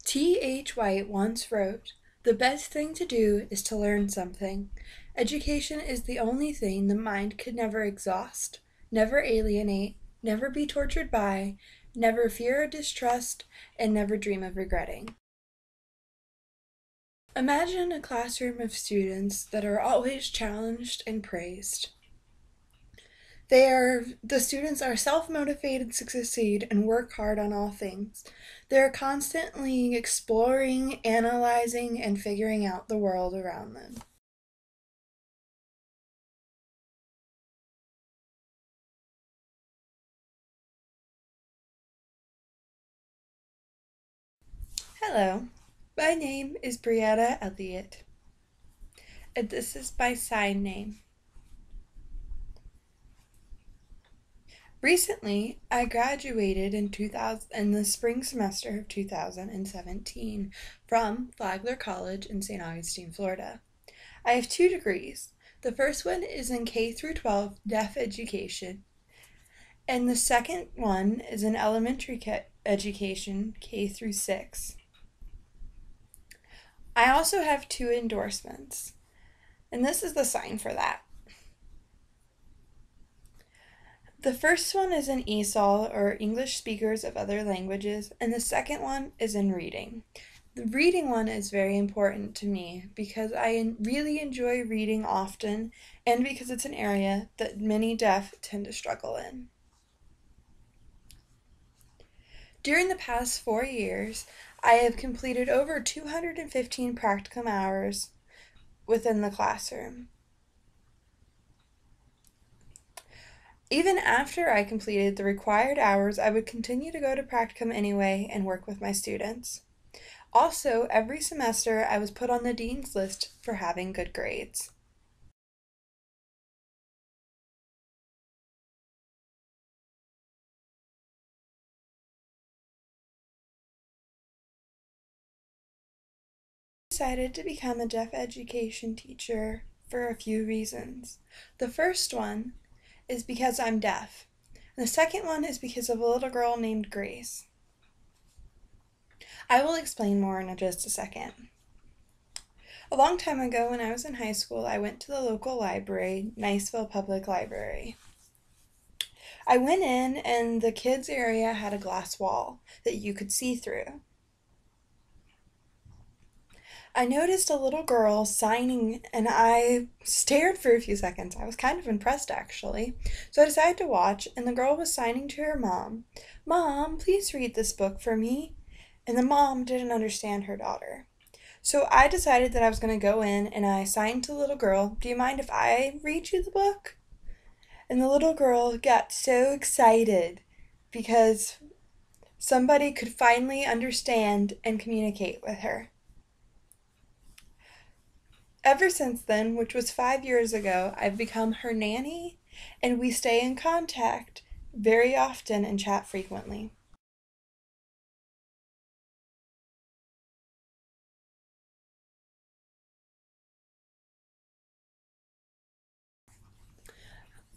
T.H. White once wrote, "The best thing to do is to learn something. Education is the only thing the mind could never exhaust, never alienate, never be tortured by, never fear or distrust, and never dream of regretting." Imagine a classroom of students that are always challenged and praised. The students are self-motivated to succeed and work hard on all things. They are constantly exploring, analyzing, and figuring out the world around them. Hello, my name is Brianna Elliott, and this is my sign name. Recently, I graduated in the spring semester of 2017 from Flagler College in St. Augustine, Florida. I have 2 degrees. The first one is in K through 12 deaf education, and the second one is in elementary education, K through 6. I also have 2 endorsements, and this is the sign for that. The first one is in ESOL, or English Speakers of Other Languages, and the second one is in reading. The reading one is very important to me because I really enjoy reading often and because it's an area that many deaf tend to struggle in. During the past 4 years, I have completed over 215 practicum hours within the classroom. Even after I completed the required hours, I would continue to go to practicum anyway and work with my students. Also, every semester I was put on the dean's list for having good grades. I decided to become a deaf education teacher for a few reasons. The first one is because I'm deaf. And the second one is because of a little girl named Grace. I will explain more in just a second. A long time ago when I was in high school, I went to the local library, Niceville Public Library. I went in and the kids area had a glass wall that you could see through. I noticed a little girl signing and I stared for a few seconds. I was kind of impressed actually. So I decided to watch, and the girl was signing to her mom. "Mom, please read this book for me." And the mom didn't understand her daughter. So I decided that I was going to go in and I signed to the little girl, "Do you mind if I read you the book?" And the little girl got so excited because somebody could finally understand and communicate with her. Ever since then, which was 5 years ago, I've become her nanny, and we stay in contact very often and chat frequently.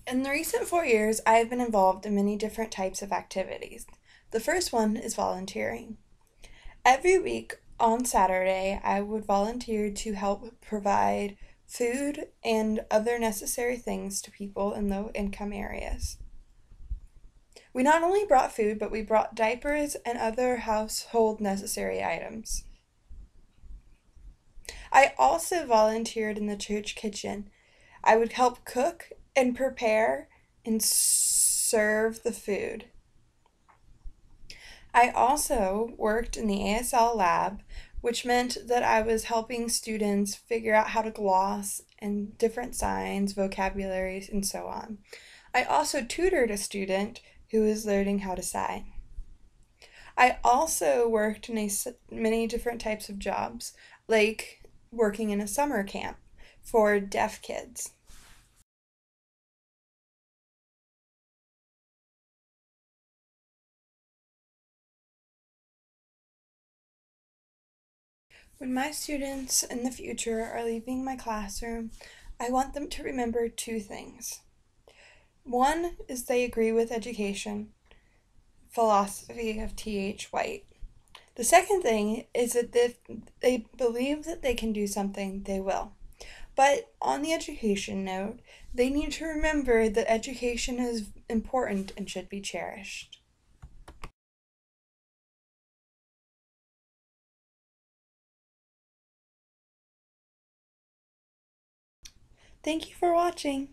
In the recent 4 years, I have been involved in many different types of activities. The first one is volunteering. Every week on Saturday, I would volunteer to help provide food and other necessary things to people in low income areas. We not only brought food, but we brought diapers and other household necessary items. I also volunteered in the church kitchen. I would help cook and prepare and serve the food. I also worked in the ASL lab, which meant that I was helping students figure out how to gloss and different signs, vocabularies, and so on. I also tutored a student who was learning how to sign. I also worked in many different types of jobs, like working in a summer camp for deaf kids. When my students in the future are leaving my classroom, I want them to remember 2 things. One is they agree with education philosophy of T.H. White. The second thing is that if they believe that they can do something, they will. But on the education note, they need to remember that education is important and should be cherished. Thank you for watching.